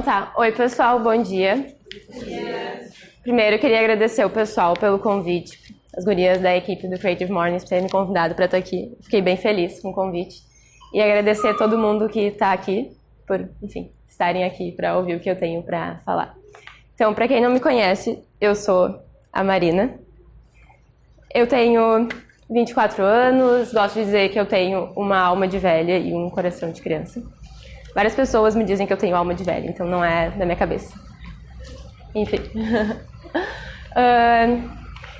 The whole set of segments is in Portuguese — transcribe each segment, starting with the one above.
tá. Oi, pessoal, bom dia. Primeiro, eu queria agradecer o pessoal pelo convite, as gurias da equipe do Creative Mornings por terem me convidado para estar aqui. Fiquei bem feliz com o convite. E agradecer a todo mundo que está aqui por, enfim, estarem aqui para ouvir o que eu tenho para falar. Então, para quem não me conhece, eu sou a Marina. Eu tenho 24 anos, gosto de dizer que eu tenho uma alma de velha e um coração de criança. Várias pessoas me dizem que eu tenho alma de velha, então não é da minha cabeça. Enfim.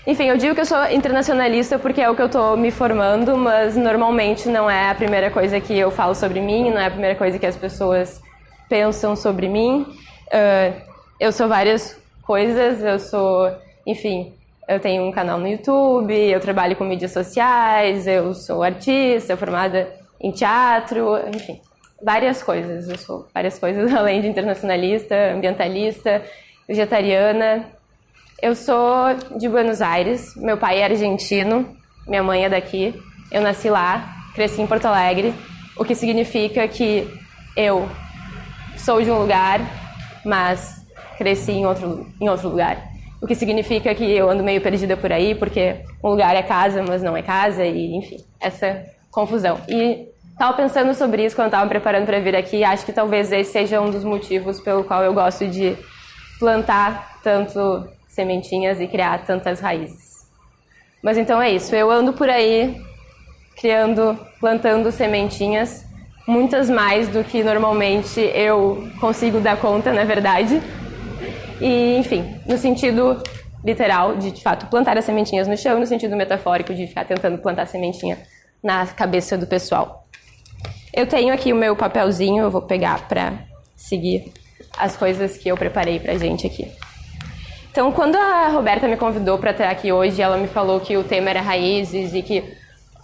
Enfim, eu digo que eu sou internacionalista porque é o que eu estou me formando, mas normalmente não é a primeira coisa que eu falo sobre mim, não é a primeira coisa que as pessoas pensam sobre mim. Eu sou várias coisas, enfim, eu tenho um canal no YouTube, eu trabalho com mídias sociais, eu sou artista, formada em teatro, enfim, várias coisas. Eu sou várias coisas além de internacionalista, ambientalista, vegetariana. Eu sou de Buenos Aires, meu pai é argentino, minha mãe é daqui, eu nasci lá, cresci em Porto Alegre, o que significa que eu sou de um lugar, mas cresci em outro lugar. O que significa que eu ando meio perdida por aí, porque um lugar é casa, mas não é casa, e enfim, essa confusão. E estava pensando sobre isso quando estava me preparando para vir aqui, acho que talvez esse seja um dos motivos pelo qual eu gosto de plantar tanto sementinhas e criar tantas raízes. Mas então é isso, eu ando por aí plantando sementinhas, muitas mais do que normalmente eu consigo dar conta, na verdade. E, enfim, no sentido literal de fato, plantar as sementinhas no chão, no sentido metafórico de ficar tentando plantar sementinha na cabeça do pessoal. Eu tenho aqui o meu papelzinho, eu vou pegar para seguir as coisas que eu preparei pra gente aqui. Então, quando a Roberta me convidou para estar aqui hoje, ela me falou que o tema era raízes e que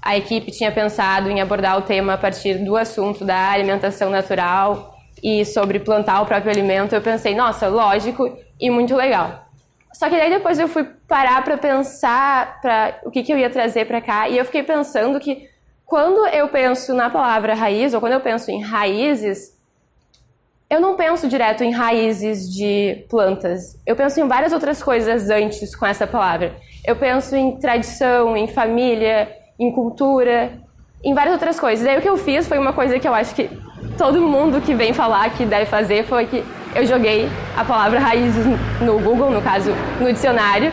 a equipe tinha pensado em abordar o tema a partir do assunto da alimentação natural e sobre plantar o próprio alimento. Eu pensei, nossa, lógico e muito legal. Só que daí depois eu fui parar para pensar o que eu ia trazer para cá, e eu fiquei pensando que quando eu penso na palavra raiz, ou quando eu penso em raízes, eu não penso direto em raízes de plantas. Eu penso em várias outras coisas antes com essa palavra. Eu penso em tradição, em família, em cultura, em várias outras coisas. Aí o que eu fiz foi uma coisa que eu acho que todo mundo que vem falar que deve fazer, foi que eu joguei a palavra raízes no Google, no caso, no dicionário,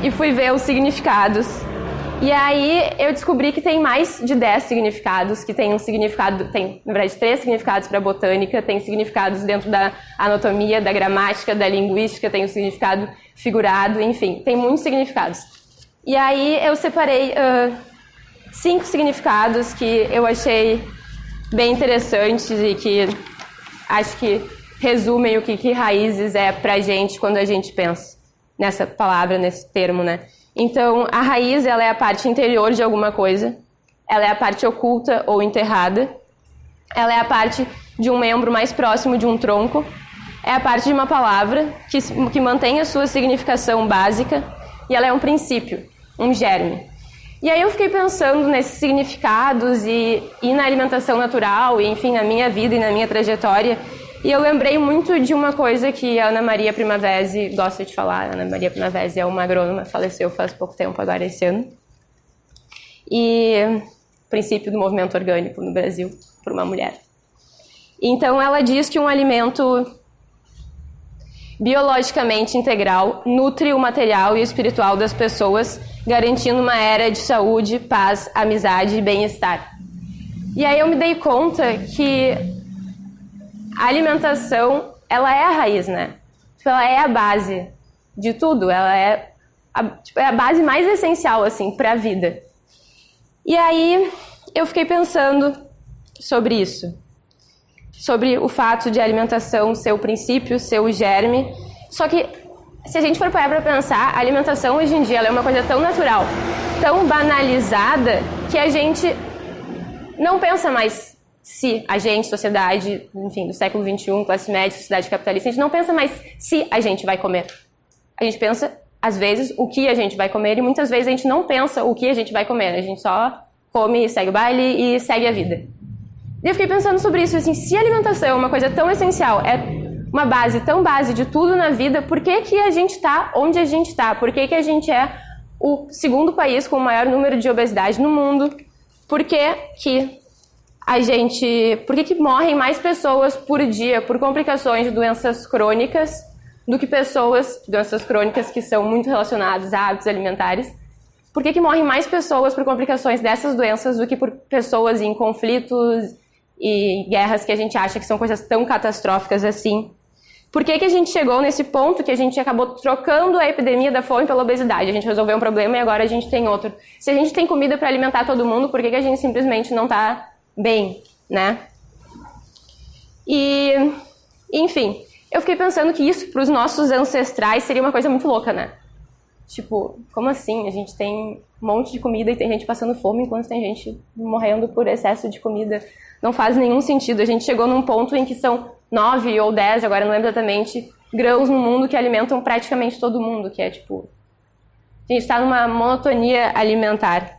e fui ver os significados. E aí eu descobri que tem mais de 10 significados, que tem um significado, tem, na verdade, 3 significados para botânica, tem significados dentro da anatomia, da gramática, da linguística, tem um significado figurado, enfim, tem muitos significados. E aí eu separei 5 significados que eu achei bem interessantes e que acho que resumem o que raízes é pra gente quando a gente pensa nessa palavra, nesse termo, né? Então, a raiz, ela é a parte interior de alguma coisa, ela é a parte oculta ou enterrada, ela é a parte de um membro mais próximo de um tronco, é a parte de uma palavra que mantém a sua significação básica, e ela é um princípio, um germe. E aí eu fiquei pensando nesses significados e na alimentação natural, e enfim, na minha vida e na minha trajetória. E eu lembrei muito de uma coisa que a Ana Maria Primavesi gosta de falar. A Ana Maria Primavesi é uma agrônoma, faleceu faz pouco tempo, agora esse ano. E princípio do movimento orgânico no Brasil, por uma mulher. Então ela diz que um alimento biologicamente integral nutre o material e o espiritual das pessoas, garantindo uma era de saúde, paz, amizade e bem-estar. E aí eu me dei conta que a alimentação, ela é a raiz, né? Ela é a base de tudo, ela é a base mais essencial, assim, para a vida. E aí eu fiquei pensando sobre isso, sobre o fato de a alimentação ser o princípio, ser o germe. Só que, se a gente for parar para pensar, a alimentação hoje em dia ela é uma coisa tão natural, tão banalizada, que a gente não pensa mais se a gente, sociedade, enfim, do século XXI, classe média, sociedade capitalista, a gente não pensa mais se a gente vai comer. A gente pensa, às vezes, o que a gente vai comer, e muitas vezes a gente não pensa o que a gente vai comer, a gente só come, segue o baile e segue a vida. E eu fiquei pensando sobre isso, assim, se a alimentação é uma coisa tão essencial, é uma base tão base de tudo na vida, por que que a gente está onde a gente está? Por que que a gente é o segundo país com o maior número de obesidade no mundo? Por que que morrem mais pessoas por dia por complicações de doenças crônicas do que doenças crônicas que são muito relacionadas a hábitos alimentares? Por que que morrem mais pessoas por complicações dessas doenças do que por pessoas em conflitos e guerras que a gente acha que são coisas tão catastróficas assim? Por que que a gente chegou nesse ponto que a gente acabou trocando a epidemia da fome pela obesidade? A gente resolveu um problema e agora a gente tem outro. Se a gente tem comida para alimentar todo mundo, por que que a gente simplesmente não está bem, né? E, enfim, eu fiquei pensando que isso para os nossos ancestrais seria uma coisa muito louca, né? Tipo, como assim? A gente tem um monte de comida e tem gente passando fome enquanto tem gente morrendo por excesso de comida. Não faz nenhum sentido. A gente chegou num ponto em que são 9 ou 10, agora não lembro exatamente, grãos no mundo que alimentam praticamente todo mundo, que é tipo... A gente está numa monotonia alimentar.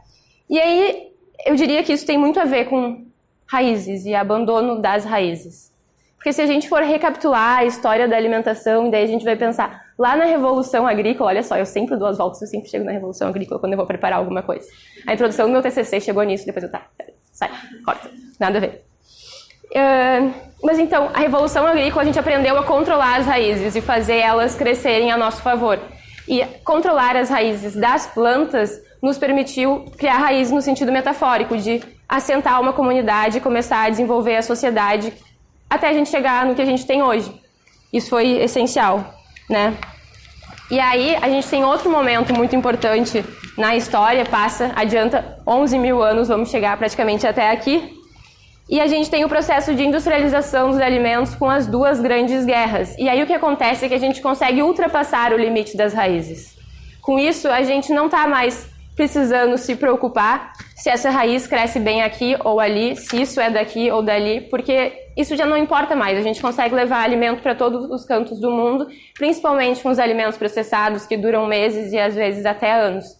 E aí, eu diria que isso tem muito a ver com raízes e abandono das raízes. Porque se a gente for recapitular a história da alimentação, daí a gente vai pensar, lá na Revolução Agrícola, olha só, eu sempre dou as voltas, eu sempre chego na Revolução Agrícola quando eu vou preparar alguma coisa. A introdução do meu TCC chegou nisso, depois eu, sai, corta, nada a ver. Mas então, a Revolução Agrícola, a gente aprendeu a controlar as raízes e fazer elas crescerem a nosso favor. E controlar as raízes das plantas nos permitiu criar raízes no sentido metafórico, de assentar uma comunidade e começar a desenvolver a sociedade até a gente chegar no que a gente tem hoje. Isso foi essencial, né? E aí, a gente tem outro momento muito importante na história, adianta 11 mil anos, vamos chegar praticamente até aqui. E a gente tem o processo de industrialização dos alimentos com as duas grandes guerras. E aí o que acontece é que a gente consegue ultrapassar o limite das raízes. Com isso, a gente não está mais precisando se preocupar se essa raiz cresce bem aqui ou ali, se isso é daqui ou dali, porque isso já não importa mais. A gente consegue levar alimento para todos os cantos do mundo, principalmente com os alimentos processados que duram meses e às vezes até anos.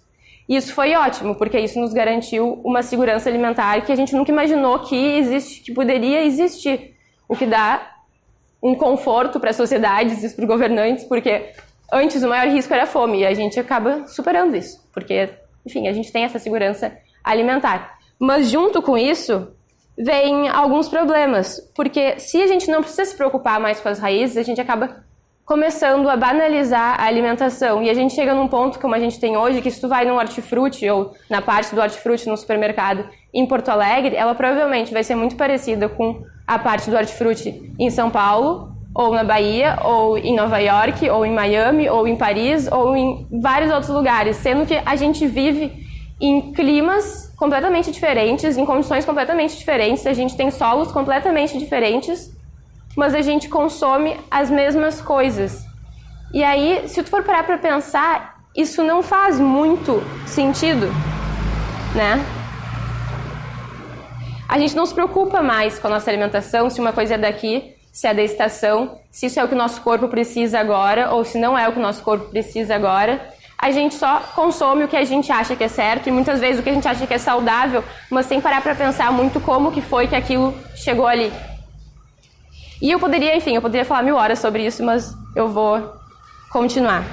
E isso foi ótimo, porque isso nos garantiu uma segurança alimentar que a gente nunca imaginou que poderia existir. O que dá um conforto para as sociedades e para os governantes, porque antes o maior risco era a fome, e a gente acaba superando isso, porque, enfim, a gente tem essa segurança alimentar. Mas junto com isso, vem alguns problemas, porque se a gente não precisa se preocupar mais com as raízes, a gente acaba começando a banalizar a alimentação. E a gente chega num ponto, como a gente tem hoje, que se tu vai num hortifruti ou na parte do hortifruti no supermercado em Porto Alegre, ela provavelmente vai ser muito parecida com a parte do hortifruti em São Paulo, ou na Bahia, ou em Nova York, ou em Miami, ou em Paris, ou em vários outros lugares, sendo que a gente vive em climas completamente diferentes, em condições completamente diferentes, a gente tem solos completamente diferentes, mas a gente consome as mesmas coisas. E aí, se tu for parar para pensar, isso não faz muito sentido, né? A gente não se preocupa mais com a nossa alimentação, se uma coisa é daqui, se é da estação, se isso é o que o nosso corpo precisa agora, ou se não é o que o nosso corpo precisa agora. A gente só consome o que a gente acha que é certo, e muitas vezes o que a gente acha que é saudável, mas sem parar para pensar muito como que foi que aquilo chegou ali. E eu poderia falar 1000 horas sobre isso, mas eu vou continuar.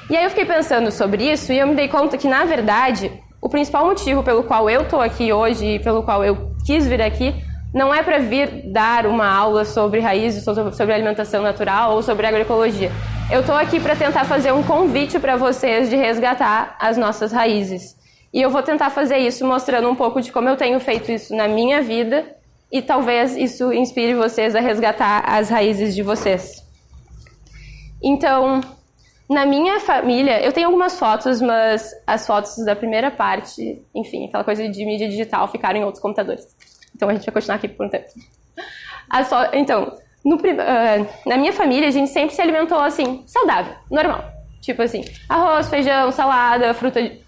E aí eu fiquei pensando sobre isso e eu me dei conta que, na verdade, o principal motivo pelo qual eu estou aqui hoje e pelo qual eu quis vir aqui não é para vir dar uma aula sobre raízes, sobre alimentação natural ou sobre agroecologia. Eu estou aqui para tentar fazer um convite para vocês de resgatar as nossas raízes. E eu vou tentar fazer isso mostrando um pouco de como eu tenho feito isso na minha vida, e talvez isso inspire vocês a resgatar as raízes de vocês. Então, na minha família, eu tenho algumas fotos, mas as fotos da primeira parte, enfim, aquela coisa de mídia digital, ficaram em outros computadores. Então a gente vai continuar aqui por um tempo. Então, na minha família, a gente sempre se alimentou assim, saudável, normal. Tipo assim, arroz, feijão, salada,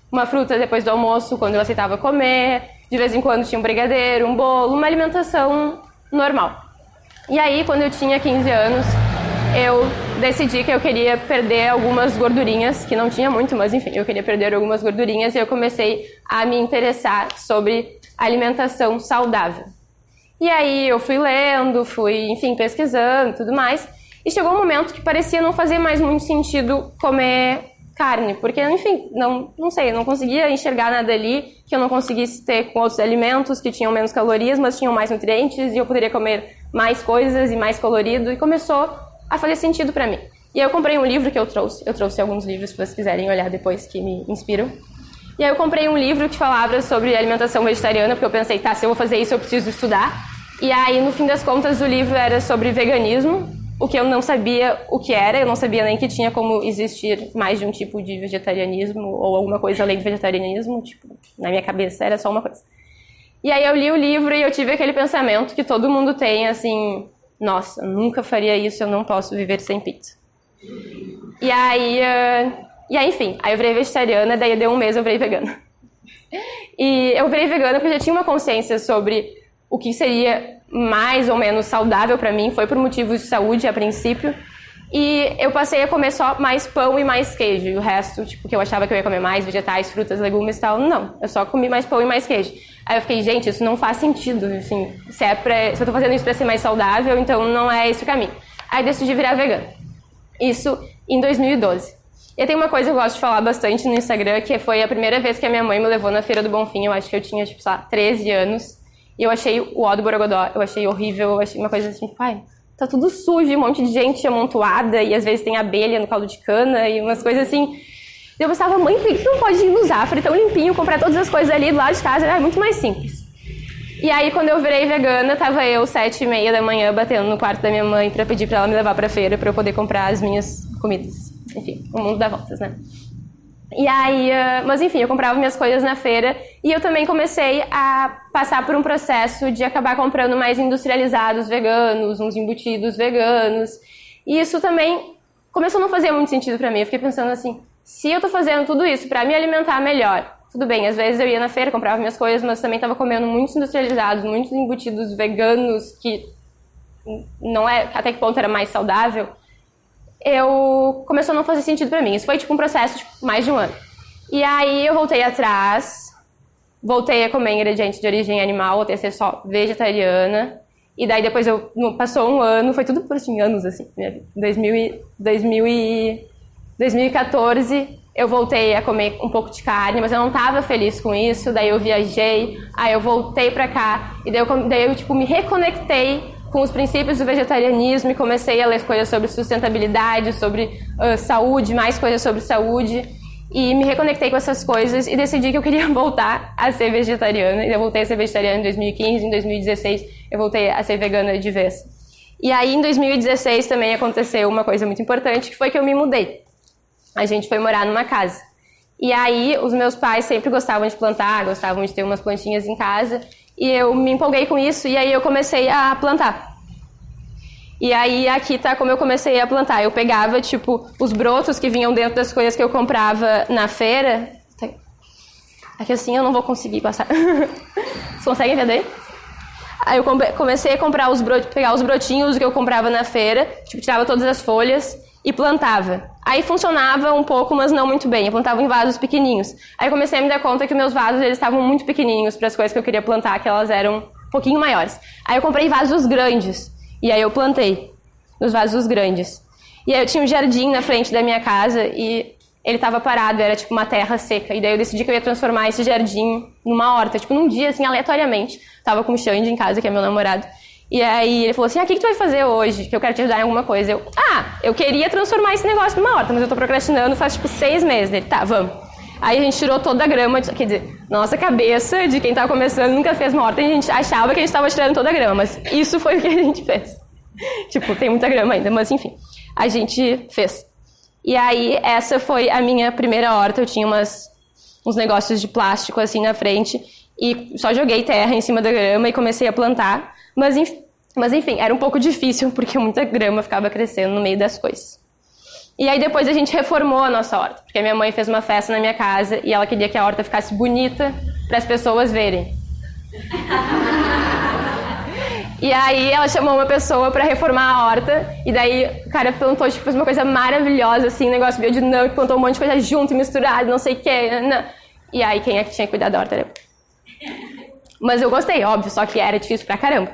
uma fruta depois do almoço, quando eu aceitava comer. De vez em quando tinha um brigadeiro, um bolo, uma alimentação normal. E aí, quando eu tinha 15 anos, eu decidi que eu queria perder algumas gordurinhas, que não tinha muito, mas enfim, eu queria perder algumas gordurinhas, e eu comecei a me interessar sobre alimentação saudável. E aí eu fui lendo, enfim, pesquisando e tudo mais, E chegou um momento que parecia não fazer mais muito sentido comer carne, porque, enfim, não sei, eu não conseguia enxergar nada ali que eu não conseguisse ter com outros alimentos que tinham menos calorias, mas tinham mais nutrientes, e eu poderia comer mais coisas e mais colorido, e começou a fazer sentido pra mim. E aí eu comprei um livro que eu trouxe alguns livros se vocês quiserem olhar depois que me inspiram. E aí eu comprei um livro que falava sobre alimentação vegetariana, porque eu pensei, tá, se eu vou fazer isso eu preciso estudar. E aí, no fim das contas, o livro era sobre veganismo, o que eu não sabia o que era, eu não sabia nem que tinha como existir mais de um tipo de vegetarianismo ou alguma coisa além de vegetarianismo, tipo, na minha cabeça era só uma coisa. E aí eu li o livro e eu tive aquele pensamento que todo mundo tem, assim, nossa, eu nunca faria isso, eu não posso viver sem pizza. E aí, enfim, aí eu virei vegetariana, daí deu um mês eu virei vegana. E eu virei vegana porque eu já tinha uma consciência sobre o que seria mais ou menos saudável pra mim, foi por motivos de saúde a princípio. E eu passei a comer só mais pão e mais queijo. E o resto, tipo, que eu achava que eu ia comer mais vegetais, frutas, legumes e tal, não. Eu só comi mais pão e mais queijo. Aí eu fiquei, gente, isso não faz sentido, assim. Se eu tô fazendo isso pra ser mais saudável, então não é esse o caminho. Aí eu decidi virar vegana. Isso em 2012. E tem uma coisa que eu gosto de falar bastante no Instagram, que foi a primeira vez que a minha mãe me levou na Feira do Bonfim. Eu acho que eu tinha, tipo, sei lá, 13 anos. E eu achei o ó do Borogodó, eu achei horrível, eu achei uma coisa assim, tipo, ai, tá tudo sujo, um monte de gente amontoada, e às vezes tem abelha no caldo de cana, e umas coisas assim. E eu pensava, mãe, por que não pode ir no Zafra, tão limpinho, comprar todas as coisas ali do lado de casa, era muito mais simples. E aí, quando eu virei vegana, tava eu, 7h30 da manhã, batendo no quarto da minha mãe pra pedir pra ela me levar pra feira, pra eu poder comprar as minhas comidas. Enfim, o mundo dá voltas, né? E aí, mas enfim, eu comprava minhas coisas na feira e eu também comecei a passar por um processo de acabar comprando mais industrializados veganos, uns embutidos veganos. E isso também começou a não fazer muito sentido pra mim. Eu fiquei pensando assim, se eu tô fazendo tudo isso pra me alimentar melhor, tudo bem, às vezes eu ia na feira, comprava minhas coisas, mas também tava comendo muitos industrializados, muitos embutidos veganos que não é, até que ponto era mais saudável. Começou a não fazer sentido pra mim. Isso foi tipo um processo de mais de um ano. E aí eu voltei atrás, voltei a comer ingredientes de origem animal, voltei a ser só vegetariana. E daí depois passou um ano, foi tudo por assim, anos assim, minha vida. 2014 eu voltei a comer um pouco de carne, mas eu não tava feliz com isso. Daí eu viajei, aí eu voltei pra cá, e daí eu tipo, me reconectei com os princípios do vegetarianismo e comecei a ler coisas sobre sustentabilidade, sobre saúde, mais coisas sobre saúde. E me reconectei com essas coisas e decidi que eu queria voltar a ser vegetariana. E eu voltei a ser vegetariana em 2015, em 2016 eu voltei a ser vegana de vez. E aí em 2016 também aconteceu uma coisa muito importante, que foi que eu me mudei. A gente foi morar numa casa. E aí os meus pais sempre gostavam de plantar, gostavam de ter umas plantinhas em casa. E eu me empolguei com isso e aí eu comecei a plantar. E aí aqui tá como eu comecei a plantar. Eu pegava, tipo, os brotos que vinham dentro das coisas que eu comprava na feira. Aqui assim eu não vou conseguir passar. Vocês conseguem entender? Aí eu comecei a comprar pegar os brotinhos que eu comprava na feira, tipo, tirava todas as folhas e plantava. Aí funcionava um pouco, mas não muito bem. Eu plantava em vasos pequenininhos. Aí eu comecei a me dar conta que meus vasos eles estavam muito pequenininhos para as coisas que eu queria plantar, que elas eram um pouquinho maiores. Aí eu comprei vasos grandes. E aí eu plantei nos vasos grandes. E aí eu tinha um jardim na frente da minha casa e ele estava parado, era tipo uma terra seca. E daí eu decidi que eu ia transformar esse jardim numa horta. Tipo, num dia, assim, aleatoriamente. Tava com o Xande em casa, que é meu namorado. E aí ele falou assim, o que tu vai fazer hoje? Que eu quero te ajudar em alguma coisa. Eu queria transformar esse negócio numa horta, mas eu tô procrastinando faz tipo 6 meses. Ele, tá, vamos. Aí a gente tirou toda a grama, quer dizer, nossa cabeça de quem tava começando nunca fez uma horta e a gente achava que a gente tava tirando toda a grama, mas isso foi o que a gente fez. Tipo, tem muita grama ainda, mas enfim, a gente fez. E aí essa foi a minha primeira horta, eu tinha uns negócios de plástico assim na frente e só joguei terra em cima da grama e comecei a plantar, mas enfim, era um pouco difícil porque muita grama ficava crescendo no meio das coisas. E aí depois a gente reformou a nossa horta, porque a minha mãe fez uma festa na minha casa e ela queria que a horta ficasse bonita para as pessoas verem. E aí ela chamou uma pessoa para reformar a horta e daí o cara plantou, tipo, fez uma coisa maravilhosa, assim, um negócio biodinâmico, plantou um monte de coisa junto, misturado, não sei o que. Não. E aí quem é que tinha que cuidar da horta era eu. Mas eu gostei, óbvio, só que era difícil pra caramba.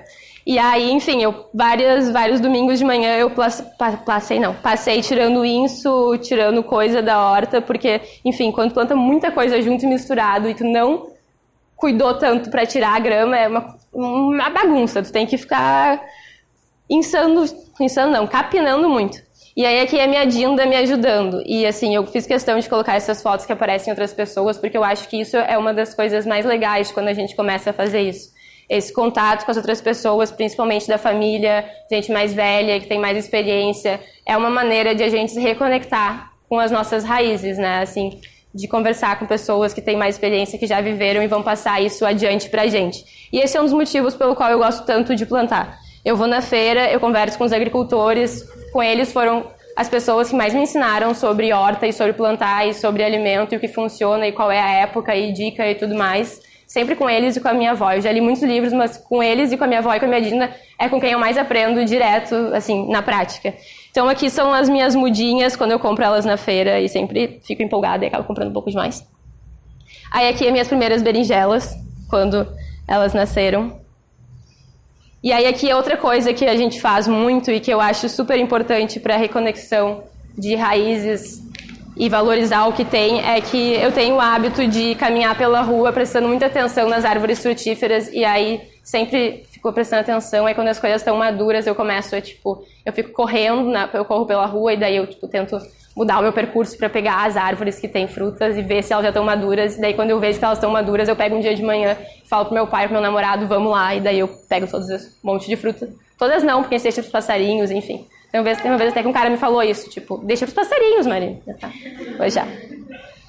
E aí, enfim, vários domingos de manhã eu passei tirando inso, tirando coisa da horta, porque, enfim, quando planta muita coisa junto e misturado e tu não cuidou tanto pra tirar a grama, é uma bagunça, tu tem que ficar capinando muito. E aí aqui é a minha Dinda me ajudando. E assim, eu fiz questão de colocar essas fotos que aparecem em outras pessoas, porque eu acho que isso é uma das coisas mais legais quando a gente começa a fazer isso. Esse contato com as outras pessoas, principalmente da família, gente mais velha, que tem mais experiência, é uma maneira de a gente se reconectar com as nossas raízes, né? Assim, de conversar com pessoas que têm mais experiência, que já viveram e vão passar isso adiante pra gente. E esse é um dos motivos pelo qual eu gosto tanto de plantar. Eu vou na feira, eu converso com os agricultores, com eles foram as pessoas que mais me ensinaram sobre horta e sobre plantar e sobre alimento e o que funciona e qual é a época e dica e tudo mais. Sempre com eles e com a minha avó. Eu já li muitos livros, mas com eles e com a minha avó e com a minha Dinda é com quem eu mais aprendo direto, assim, na prática. Então aqui são as minhas mudinhas quando eu compro elas na feira e sempre fico empolgada e acabo comprando um pouco demais. Aí aqui as minhas primeiras berinjelas, quando elas nasceram. E aí aqui é outra coisa que a gente faz muito e que eu acho super importante para a reconexão de raízes e valorizar o que tem, é que eu tenho o hábito de caminhar pela rua prestando muita atenção nas árvores frutíferas e aí sempre fico prestando atenção, aí quando as coisas estão maduras eu começo eu fico correndo, eu corro pela rua e daí eu tento mudar o meu percurso para pegar as árvores que têm frutas e ver se elas já estão maduras, e daí quando eu vejo que elas estão maduras eu pego um dia de manhã e falo pro meu pai, pro meu namorado, vamos lá, e daí eu pego todas esse monte de fruta. Todas não, porque a gente deixa pros passarinhos, enfim. Tem uma vez até que um cara me falou isso, deixa pros passarinhos, Maria. Tá. Pois já.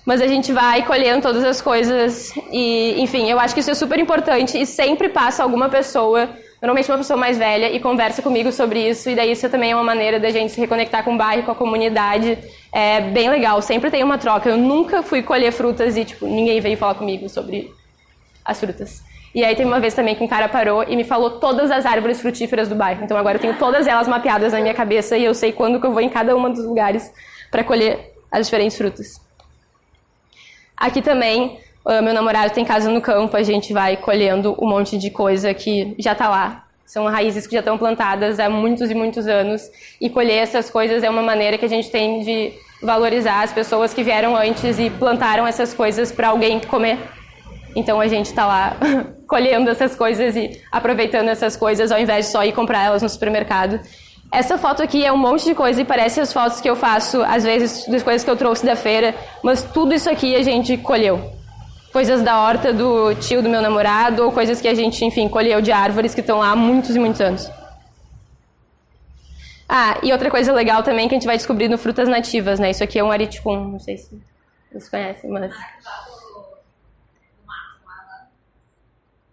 Mas a gente vai colhendo todas as coisas e, enfim, eu acho que isso é super importante e sempre passa alguma pessoa, normalmente uma pessoa mais velha, e conversa comigo sobre isso, e daí isso também é uma maneira da gente se reconectar com o bairro, com a comunidade. É bem legal, sempre tem uma troca. Eu nunca fui colher frutas e, ninguém veio falar comigo sobre as frutas. E aí teve uma vez também que um cara parou e me falou todas as árvores frutíferas do bairro. Então agora eu tenho todas elas mapeadas na minha cabeça e eu sei quando que eu vou em cada um dos lugares para colher as diferentes frutas. Aqui também, meu namorado tem casa no campo, a gente vai colhendo um monte de coisa que já está lá. São raízes que já estão plantadas há muitos e muitos anos. E colher essas coisas é uma maneira que a gente tem de valorizar as pessoas que vieram antes e plantaram essas coisas para alguém comer. Então a gente está lá colhendo essas coisas e aproveitando essas coisas ao invés de só ir comprar elas no supermercado. Essa foto aqui é um monte de coisa e parece as fotos que eu faço, às vezes, das coisas que eu trouxe da feira, mas tudo isso aqui a gente colheu. Coisas da horta do tio do meu namorado, ou coisas que a gente, enfim, colheu de árvores que estão lá há muitos e muitos anos. Ah, e outra coisa legal também que a gente vai descobrir no Frutas Nativas, né? Isso aqui é um ariticum, não sei se vocês conhecem, mas...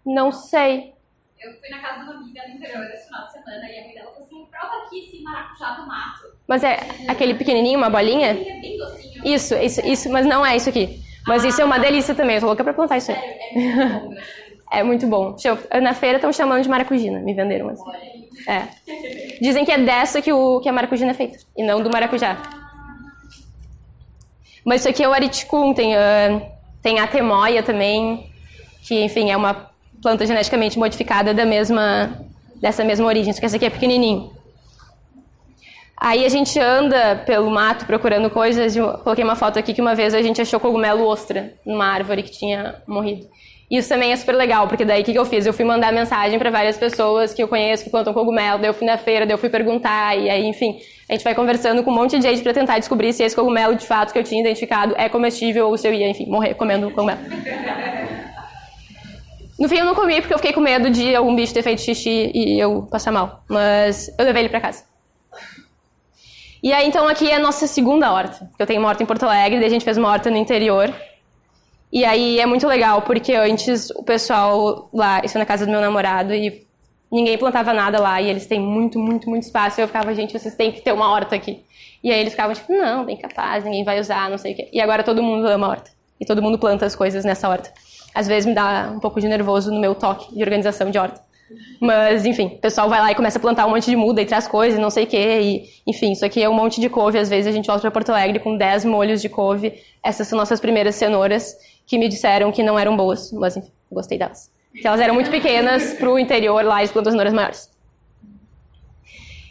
Não sei. Eu fui na casa de uma amiga no interior esse final de semana e a mãe dela falou assim, prova aqui esse maracujá do mato. Mas é aquele pequenininho, uma bolinha? É bem docinho. Isso, mas não é isso aqui. Mas isso é uma delícia também, eu tô louca pra plantar isso aí. Sério, É muito bom. Na feira estão chamando de maracujina, me venderam assim. É. Dizem que é dessa que a maracujina é feita, e não do maracujá. Mas isso aqui é o ariticum, tem a temoia também, que, enfim, é uma planta geneticamente modificada dessa mesma origem, só que essa aqui é pequenininho. Aí a gente anda pelo mato procurando coisas, eu coloquei uma foto aqui que uma vez a gente achou cogumelo ostra numa árvore que tinha morrido. Isso também é super legal, porque daí o que eu fiz? Eu fui mandar mensagem para várias pessoas que eu conheço que plantam cogumelo, daí eu fui na feira, daí eu fui perguntar, e aí, enfim, a gente vai conversando com um monte de gente para tentar descobrir se esse cogumelo, de fato, que eu tinha identificado é comestível ou se eu ia, enfim, morrer comendo cogumelo. No fim eu não comi porque eu fiquei com medo de algum bicho ter feito xixi e eu passar mal, mas eu levei ele para casa. E aí, então, aqui é a nossa segunda horta. Eu tenho uma horta em Porto Alegre, daí a gente fez uma horta no interior. E aí é muito legal, porque antes o pessoal lá, isso é na casa do meu namorado, e ninguém plantava nada lá, e eles têm muito, muito, muito espaço. E eu ficava, gente, vocês têm que ter uma horta aqui. E aí eles ficavam tipo, não, bem capaz, ninguém vai usar, não sei o quê. E agora todo mundo ama a horta. E todo mundo planta as coisas nessa horta. Às vezes me dá um pouco de nervoso no meu toque de organização de horta. Mas, enfim, o pessoal vai lá e começa a plantar um monte de muda e traz coisas, não sei o quê. E, enfim, isso aqui é um monte de couve. Às vezes a gente volta para Porto Alegre com 10 molhos de couve. Essas são nossas primeiras cenouras, que me disseram que não eram boas. Mas, enfim, gostei delas. Porque elas eram muito pequenas pro interior lá, eles plantam cenouras maiores.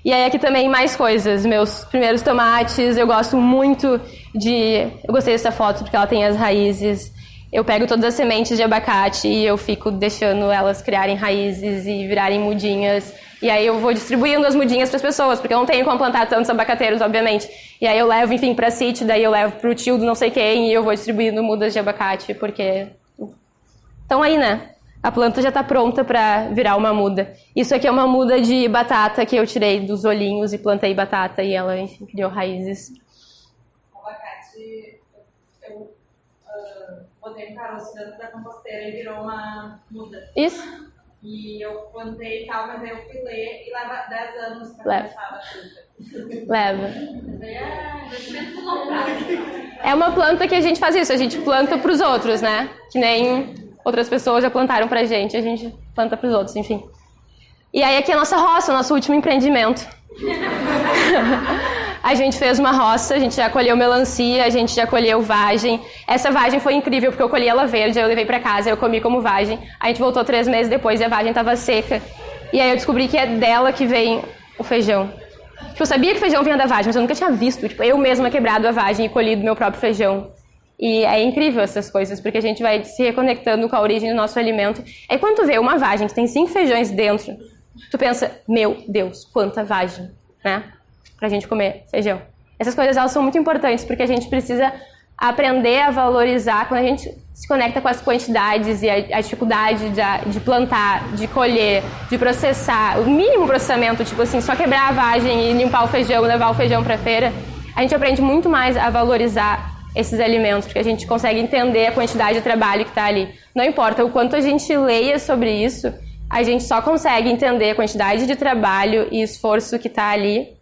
E aí aqui também mais coisas, meus primeiros tomates, eu gosto muito eu gostei dessa foto porque ela tem as raízes. Eu pego todas as sementes de abacate e eu fico deixando elas criarem raízes e virarem mudinhas. E aí eu vou distribuindo as mudinhas para as pessoas, porque eu não tenho como plantar tantos abacateiros, obviamente. E aí eu levo, enfim, para sítio, daí eu levo pro tio do não sei quem e eu vou distribuindo mudas de abacate, porque estão aí, né? A planta já está pronta para virar uma muda. Isso aqui é uma muda de batata que eu tirei dos olhinhos e plantei batata e ela, enfim, criou raízes. O abacate, eu botei um caroço dentro da composteira e virou uma muda. Isso. E eu plantei e tal, mas aí eu fui ler e leva 10 anos para começar a fruta. Leva. Mas aí é Investimento por longo prazo. É uma planta que a gente faz isso, a gente planta para os outros, né? Que nem outras pessoas já plantaram pra gente, a gente planta pros outros, enfim. E aí aqui é a nossa roça, nosso último empreendimento. A gente fez uma roça, a gente já colheu melancia, a gente já colheu vagem. Essa vagem foi incrível, porque eu colhi ela verde, eu levei pra casa, eu comi como vagem. A gente voltou 3 meses depois e a vagem tava seca. E aí eu descobri que é dela que vem o feijão. Tipo, eu sabia que feijão vinha da vagem, mas eu nunca tinha visto. Tipo, eu mesma quebrado a vagem e colhido meu próprio feijão. E é incrível essas coisas, porque a gente vai se reconectando com a origem do nosso alimento. Aí quando tu vê uma vagem que tem 5 feijões dentro, tu pensa, meu Deus, quanta vagem, né? Pra gente comer feijão. Essas coisas, elas são muito importantes, porque a gente precisa aprender a valorizar quando a gente se conecta com as quantidades e a dificuldade de plantar, de colher, de processar, o mínimo processamento, tipo assim, só quebrar a vagem e limpar o feijão, levar o feijão pra feira. A gente aprende muito mais a valorizar esses alimentos, porque a gente consegue entender a quantidade de trabalho que está ali. Não importa o quanto a gente leia sobre isso, a gente só consegue entender a quantidade de trabalho e esforço que está ali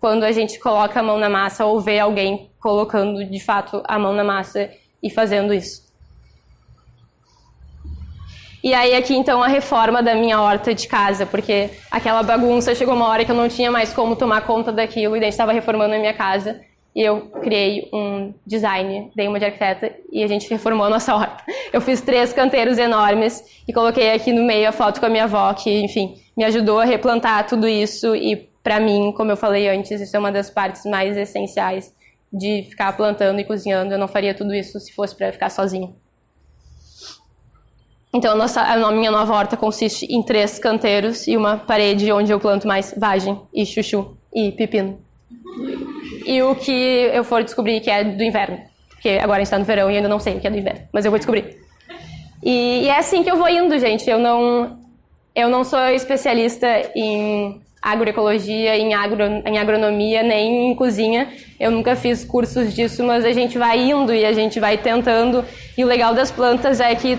quando a gente coloca a mão na massa ou vê alguém colocando, de fato, a mão na massa e fazendo isso. E aí aqui, então, a reforma da minha horta de casa, porque aquela bagunça chegou uma hora que eu não tinha mais como tomar conta daquilo e daí estava reformando a minha casa. E eu criei um design, dei uma de arquiteta e a gente reformou a nossa horta. Eu fiz 3 canteiros enormes e coloquei aqui no meio a foto com a minha avó, que, enfim, me ajudou a replantar tudo isso. E pra mim, como eu falei antes, isso é uma das partes mais essenciais de ficar plantando e cozinhando. Eu não faria tudo isso se fosse pra ficar sozinha. Então a minha nova horta consiste em 3 canteiros e uma parede onde eu planto mais vagem e chuchu e pepino. E o que eu for descobrir que é do inverno, porque agora a gente está no verão e eu ainda não sei o que é do inverno, mas eu vou descobrir. E é assim que eu vou indo, gente. Eu não sou especialista em agroecologia, em agronomia, nem em cozinha. Eu nunca fiz cursos disso, mas a gente vai indo e a gente vai tentando. E o legal das plantas é que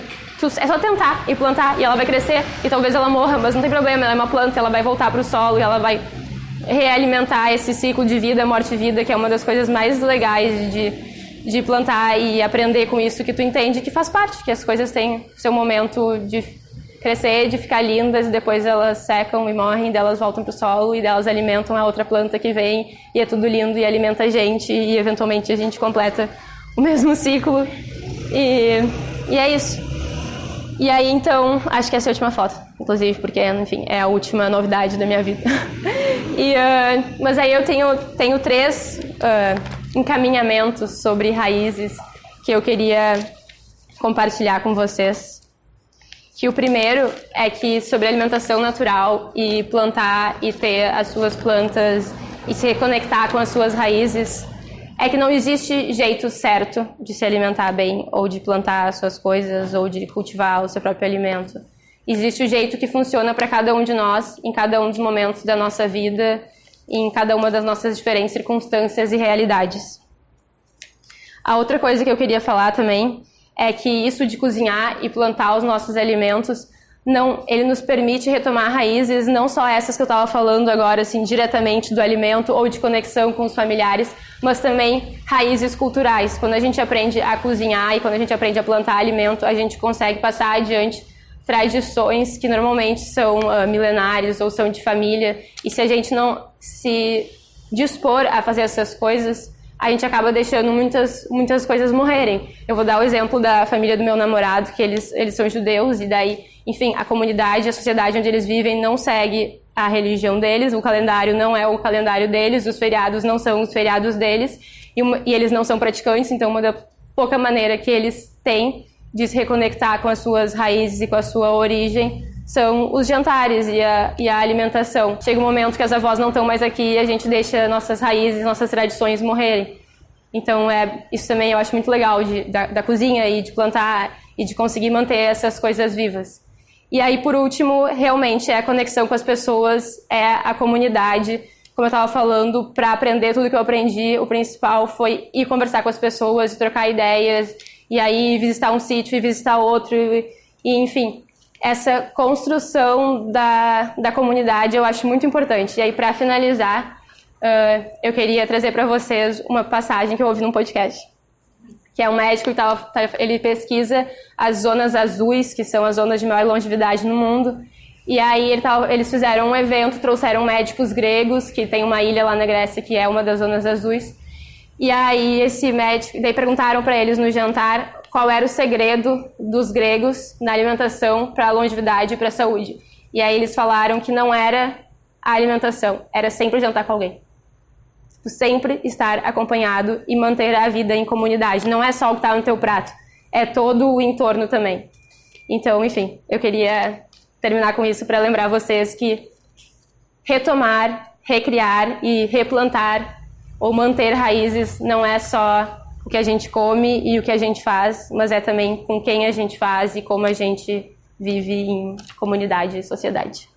é só tentar e plantar e ela vai crescer e talvez ela morra, mas não tem problema, ela é uma planta, ela vai voltar para o solo e ela vai realimentar esse ciclo de vida, morte e vida, que é uma das coisas mais legais de plantar e aprender com isso, que tu entende que faz parte, que as coisas têm seu momento de crescer, de ficar lindas, e depois elas secam e morrem, delas voltam pro solo e delas alimentam a outra planta que vem e é tudo lindo e alimenta a gente e eventualmente a gente completa o mesmo ciclo e é isso. E aí, então, acho que essa é a última foto, inclusive, porque, enfim, é a última novidade da minha vida. Mas aí eu tenho 3 encaminhamentos sobre raízes que eu queria compartilhar com vocês. Que o primeiro é que sobre alimentação natural e plantar e ter as suas plantas e se reconectar com as suas raízes, é que não existe jeito certo de se alimentar bem, ou de plantar as suas coisas, ou de cultivar o seu próprio alimento. Existe o jeito que funciona para cada um de nós, em cada um dos momentos da nossa vida, em cada uma das nossas diferentes circunstâncias e realidades. A outra coisa que eu queria falar também é que isso de cozinhar e plantar os nossos alimentos, ele nos permite retomar raízes, não só essas que eu estava falando agora, assim, diretamente do alimento ou de conexão com os familiares, mas também raízes culturais. Quando a gente aprende a cozinhar e quando a gente aprende a plantar alimento, a gente consegue passar adiante tradições que normalmente são milenares ou são de família. E se a gente não se dispor a fazer essas coisas, a gente acaba deixando muitas coisas morrerem. Eu vou dar o exemplo da família do meu namorado, que eles são judeus, e daí, enfim, a comunidade, a sociedade onde eles vivem não segue a religião deles, o calendário não é o calendário deles, os feriados não são os feriados deles, e eles não são praticantes, então uma da pouca maneira que eles têm de se reconectar com as suas raízes e com a sua origem são os jantares e a alimentação. Chega um momento que as avós não estão mais aqui e a gente deixa nossas raízes, nossas tradições morrerem. Então, isso também eu acho muito legal da cozinha e de plantar e de conseguir manter essas coisas vivas. E aí, por último, realmente é a conexão com as pessoas, é a comunidade. Como eu estava falando, para aprender tudo que eu aprendi, o principal foi ir conversar com as pessoas, trocar ideias, e aí visitar um sítio e visitar outro, e enfim, essa construção da comunidade eu acho muito importante. E aí, para finalizar, eu queria trazer para vocês uma passagem que eu ouvi num podcast, que é um médico que ele pesquisa as zonas azuis, que são as zonas de maior longevidade no mundo. E aí eles fizeram um evento, trouxeram médicos gregos, que tem uma ilha lá na Grécia que é uma das zonas azuis. E aí daí perguntaram para eles no jantar qual era o segredo dos gregos na alimentação para a longevidade e para a saúde. E aí eles falaram que não era a alimentação, era sempre jantar com alguém. Sempre estar acompanhado e manter a vida em comunidade. Não é só o que está no teu prato, é todo o entorno também. Então, enfim, eu queria terminar com isso para lembrar vocês que retomar, recriar e replantar ou manter raízes não é só o que a gente come e o que a gente faz, mas é também com quem a gente faz e como a gente vive em comunidade e sociedade.